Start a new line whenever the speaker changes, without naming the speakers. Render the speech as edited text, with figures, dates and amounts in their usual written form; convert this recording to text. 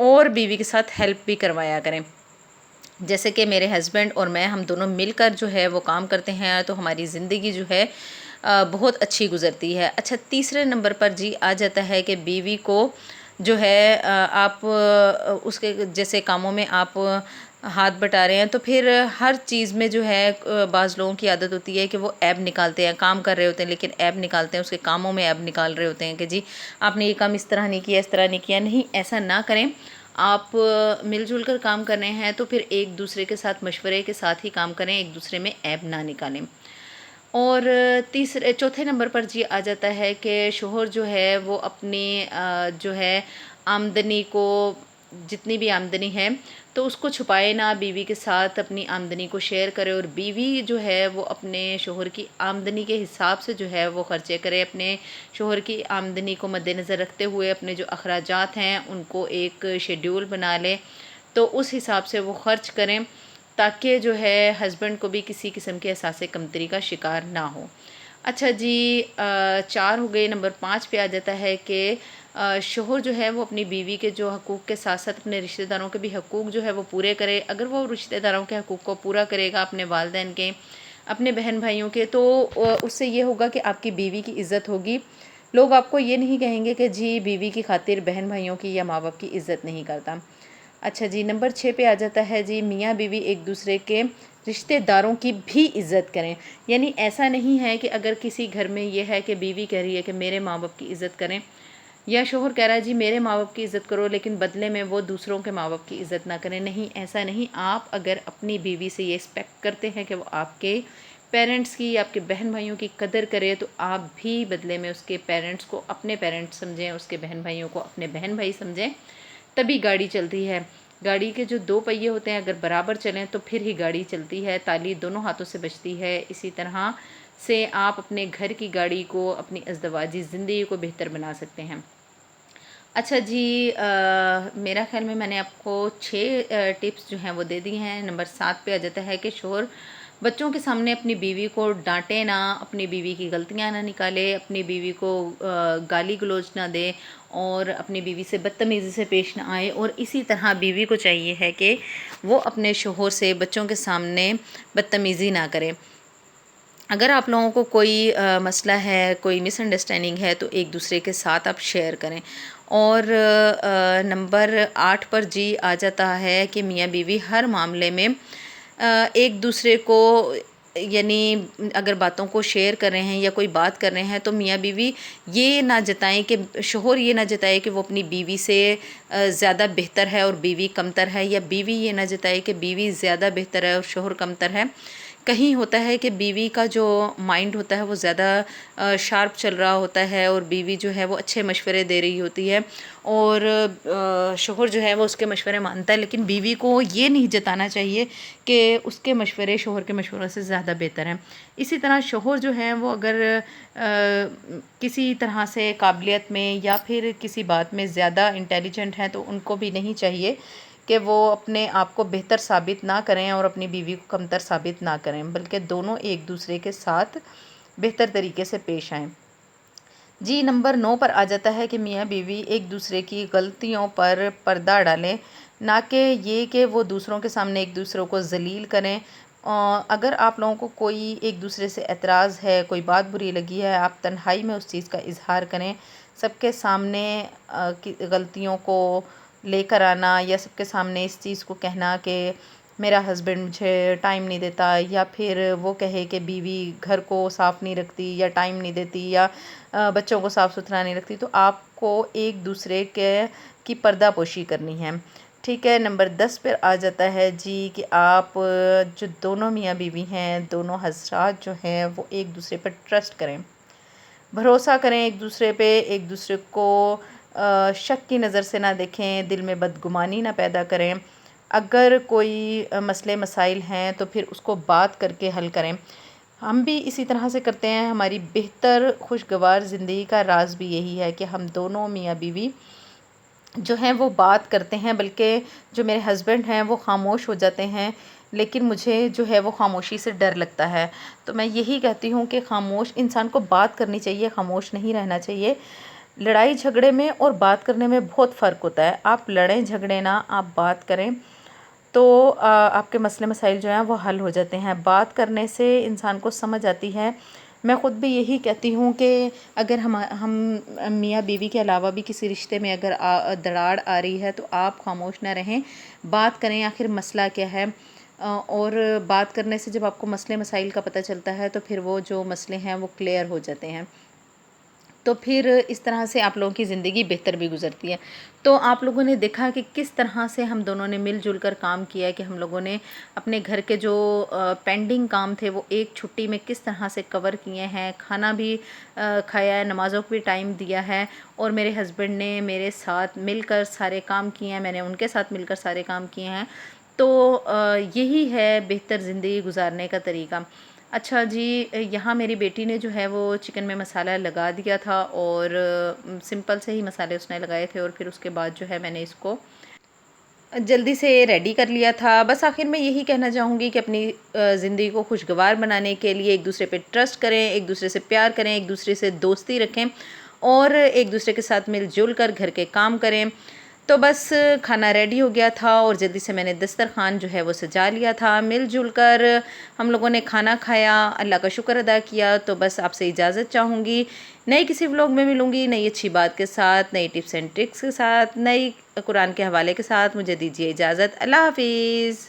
اور بیوی کے ساتھ ہیلپ بھی کروایا کریں. جیسے کہ میرے ہسبینڈ اور میں ہم دونوں مل کر جو ہے وہ کام کرتے ہیں تو ہماری زندگی جو ہے بہت اچھی گزرتی ہے. اچھا، تیسرے نمبر پر جی آ جاتا ہے کہ بیوی کو جو ہے آپ اس کے جیسے کاموں میں آپ ہاتھ بٹا رہے ہیں تو پھر ہر چیز میں جو ہے بعض لوگوں کی عادت ہوتی ہے کہ وہ ایب نکالتے ہیں. کام کر رہے ہوتے ہیں لیکن ایب نکالتے ہیں، اس کے کاموں میں ایب نکال رہے ہوتے ہیں کہ جی آپ نے یہ کام اس طرح نہیں کیا، اس طرح نہیں کیا. نہیں، ایسا نہ کریں. آپ مل جل کر کام کرنے ہیں تو پھر ایک دوسرے کے ساتھ مشورے کے ساتھ ہی کام کریں، ایک دوسرے میں ایب نہ نکالیں. اور چوتھے نمبر پر جی آ جاتا ہے کہ شوہر جو ہے وہ اپنی جو ہے آمدنی کو، جتنی بھی آمدنی ہے تو اس کو چھپائے نہ، بیوی کے ساتھ اپنی آمدنی کو شیئر کرے، اور بیوی جو ہے وہ اپنے شوہر کی آمدنی کے حساب سے جو ہے وہ خرچے کرے. اپنے شوہر کی آمدنی کو مد نظر رکھتے ہوئے اپنے جو اخراجات ہیں ان کو ایک شیڈیول بنا لے تو اس حساب سے وہ خرچ کریں، تاکہ جو ہے ہسبینڈ کو بھی کسی قسم کے احساس کمتری کا شکار نہ ہو. اچھا جی، 4 ہو گئے. نمبر 5 پہ آ جاتا ہے کہ شوہر جو ہے وہ اپنی بیوی کے جو حقوق کے ساتھ ساتھ اپنے رشتہ داروں کے بھی حقوق جو ہے وہ پورے کرے. اگر وہ رشتہ داروں کے حقوق کو پورا کرے گا، اپنے والدین کے، اپنے بہن بھائیوں کے، تو اس سے یہ ہوگا کہ آپ کی بیوی کی عزت ہوگی. لوگ آپ کو یہ نہیں کہیں گے کہ جی بیوی کی خاطر بہن بھائیوں کی یا ماں باپ کی عزت نہیں کرتا. اچھا جی، نمبر 6 پہ آ جاتا ہے جی میاں بیوی ایک دوسرے کے رشتہ داروں کی بھی عزت کریں. یعنی ایسا نہیں ہے کہ اگر کسی گھر میں یہ ہے کہ بیوی کہہ رہی ہے کہ میرے ماں باپ کی عزت کریں، یا شوہر کہہ رہا ہے جی میرے ماں باپ کی عزت کرو، لیکن بدلے میں وہ دوسروں کے ماں باپ کی عزت نہ کریں. نہیں، ایسا نہیں. آپ اگر اپنی بیوی سے یہ ایکسپیکٹ کرتے ہیں کہ وہ آپ کے پیرنٹس کی یا آپ کے بہن بھائیوں کی قدر کرے، تو آپ بھی بدلے میں اس کے پیرنٹس کو اپنے پیرنٹس سمجھیں، اس کے بہن بھائیوں کو اپنے بہن بھائی سمجھیں. تبھی گاڑی چلتی ہے. گاڑی کے جو 2 پہیے ہوتے ہیں اگر برابر چلیں تو پھر ہی گاڑی چلتی ہے، تالی دونوں ہاتھوں سے بجتی ہے. اسی طرح سے آپ اپنے گھر کی گاڑی کو، اپنی ازدواجی زندگی کو بہتر بنا سکتے ہیں. اچھا جی، میرا خیال میں نے آپ کو 6 ٹپس جو ہیں وہ دے دی ہیں. نمبر 7 پہ آ جاتا ہے کہ شوہر بچوں کے سامنے اپنی بیوی کو ڈانٹے نہ، اپنی بیوی کی غلطیاں نہ نکالے، اپنی بیوی کو گالی گلوچ نہ دے، اور اپنی بیوی سے بدتمیزی سے پیش نہ آئے. اور اسی طرح بیوی کو چاہیے ہے کہ وہ اپنے شوہر سے بچوں کے سامنے بدتمیزی نہ کرے. اگر آپ لوگوں کو کوئی مسئلہ ہے، کوئی مس انڈرسٹینڈنگ ہے تو ایک دوسرے کے ساتھ آپ شیئر کریں. اور نمبر 8 پر جی آ جاتا ہے کہ میاں بیوی ہر معاملے میں ایک دوسرے کو، یعنی اگر باتوں کو شیئر کر رہے ہیں یا کوئی بات کر رہے ہیں تو میاں بیوی یہ نہ جتائیں کہ شوہر یہ نہ جتائے کہ وہ اپنی بیوی سے زیادہ بہتر ہے اور بیوی کمتر ہے، یا بیوی یہ نہ جتائے کہ بیوی زیادہ بہتر ہے اور شوہر کمتر ہے. کہیں ہوتا ہے کہ بیوی کا جو مائنڈ ہوتا ہے وہ زیادہ شارپ چل رہا ہوتا ہے اور بیوی جو ہے وہ اچھے مشورے دے رہی ہوتی ہے، اور شوہر جو ہے وہ اس کے مشورے مانتا ہے، لیکن بیوی کو یہ نہیں جتانا چاہیے کہ اس کے مشورے شوہر کے مشوروں سے زیادہ بہتر ہیں. اسی طرح شوہر جو ہیں وہ اگر کسی طرح سے قابلیت میں یا پھر کسی بات میں زیادہ انٹیلیجنٹ ہیں تو ان کو بھی نہیں چاہیے کہ وہ اپنے آپ کو بہتر ثابت نہ کریں اور اپنی بیوی کو کمتر ثابت نہ کریں، بلکہ دونوں ایک دوسرے کے ساتھ بہتر طریقے سے پیش آئیں. جی، نمبر 9 پر آ جاتا ہے کہ میاں بیوی ایک دوسرے کی غلطیوں پر پردہ ڈالیں، نہ کہ یہ کہ وہ دوسروں کے سامنے ایک دوسرے کو ذلیل کریں. اگر آپ لوگوں کو کوئی ایک دوسرے سے اعتراض ہے، کوئی بات بری لگی ہے، آپ تنہائی میں اس چیز کا اظہار کریں. سب کے سامنے غلطیوں کو لے کر آنا یا سب کے سامنے اس چیز کو کہنا کہ میرا ہسبینڈ مجھے ٹائم نہیں دیتا، یا پھر وہ کہے کہ بیوی گھر کو صاف نہیں رکھتی یا ٹائم نہیں دیتی یا بچوں کو صاف ستھرا نہیں رکھتی، تو آپ کو ایک دوسرے کی پردہ پوشی کرنی ہے. ٹھیک ہے. نمبر 10 پر آ جاتا ہے جی کہ آپ جو دونوں میاں بیوی ہیں، دونوں حضرات جو ہیں وہ ایک دوسرے پر ٹرسٹ کریں، بھروسہ کریں ایک دوسرے پہ، ایک دوسرے کو شک کی نظر سے نہ دیکھیں، دل میں بدگمانی نہ پیدا کریں. اگر کوئی مسئلے مسائل ہیں تو پھر اس کو بات کر کے حل کریں. ہم بھی اسی طرح سے کرتے ہیں. ہماری بہتر خوشگوار زندگی کا راز بھی یہی ہے کہ ہم دونوں میاں بیوی جو ہیں وہ بات کرتے ہیں، بلکہ جو میرے ہسبینڈ ہیں وہ خاموش ہو جاتے ہیں، لیکن مجھے جو ہے وہ خاموشی سے ڈر لگتا ہے. تو میں یہی کہتی ہوں کہ خاموش انسان کو بات کرنی چاہیے، خاموش نہیں رہنا چاہیے. لڑائی جھگڑے میں اور بات کرنے میں بہت فرق ہوتا ہے. آپ لڑیں جھگڑیں نہ، آپ بات کریں تو آپ کے مسئلے مسائل جو ہیں وہ حل ہو جاتے ہیں. بات کرنے سے انسان کو سمجھ آتی ہے. میں خود بھی یہی کہتی ہوں کہ اگر ہم میاں بیوی کے علاوہ بھی کسی رشتے میں اگر دراڑ آ رہی ہے تو آپ خاموش نہ رہیں، بات کریں آخر مسئلہ کیا ہے. اور بات کرنے سے جب آپ کو مسئلے مسائل کا پتہ چلتا ہے تو پھر وہ جو مسئلے ہیں وہ کلیئر ہو جاتے ہیں. تو پھر اس طرح سے آپ لوگوں کی زندگی بہتر بھی گزرتی ہے. تو آپ لوگوں نے دیکھا کہ کس طرح سے ہم دونوں نے مل جل کر کام کیا ہے، کہ ہم لوگوں نے اپنے گھر کے جو پینڈنگ کام تھے وہ ایک چھٹی میں کس طرح سے کور کیے ہیں. کھانا بھی کھایا ہے، نمازوں کو بھی ٹائم دیا ہے، اور میرے ہسبینڈ نے میرے ساتھ مل کر سارے کام کیے ہیں، میں نے ان کے ساتھ مل کر سارے کام کیے ہیں. تو یہی ہے بہتر زندگی گزارنے کا طریقہ. اچھا جی، یہاں میری بیٹی نے جو ہے وہ چکن میں مسالہ لگا دیا تھا، اور سمپل سے ہی مسالے اس نے لگائے تھے، اور پھر اس کے بعد جو ہے میں نے اس کو جلدی سے ریڈی کر لیا تھا. بس آخر میں یہی کہنا چاہوں گی کہ اپنی زندگی کو خوشگوار بنانے کے لیے ایک دوسرے پہ ٹرسٹ کریں، ایک دوسرے سے پیار کریں، ایک دوسرے سے دوستی رکھیں، اور ایک دوسرے کے ساتھ مل جل کر گھر کے کام کریں. تو بس کھانا ریڈی ہو گیا تھا اور جلدی سے میں نے دسترخوان جو ہے وہ سجا لیا تھا. مل جل کر ہم لوگوں نے کھانا کھایا، اللہ کا شکر ادا کیا. تو بس آپ سے اجازت چاہوں گی، نئی کسی ولاگ میں ملوں گی نئی اچھی بات کے ساتھ، نئی ٹپس اینڈ ٹرکس کے ساتھ، نئی قرآن کے حوالے کے ساتھ. مجھے دیجیے اجازت. اللہ حافظ.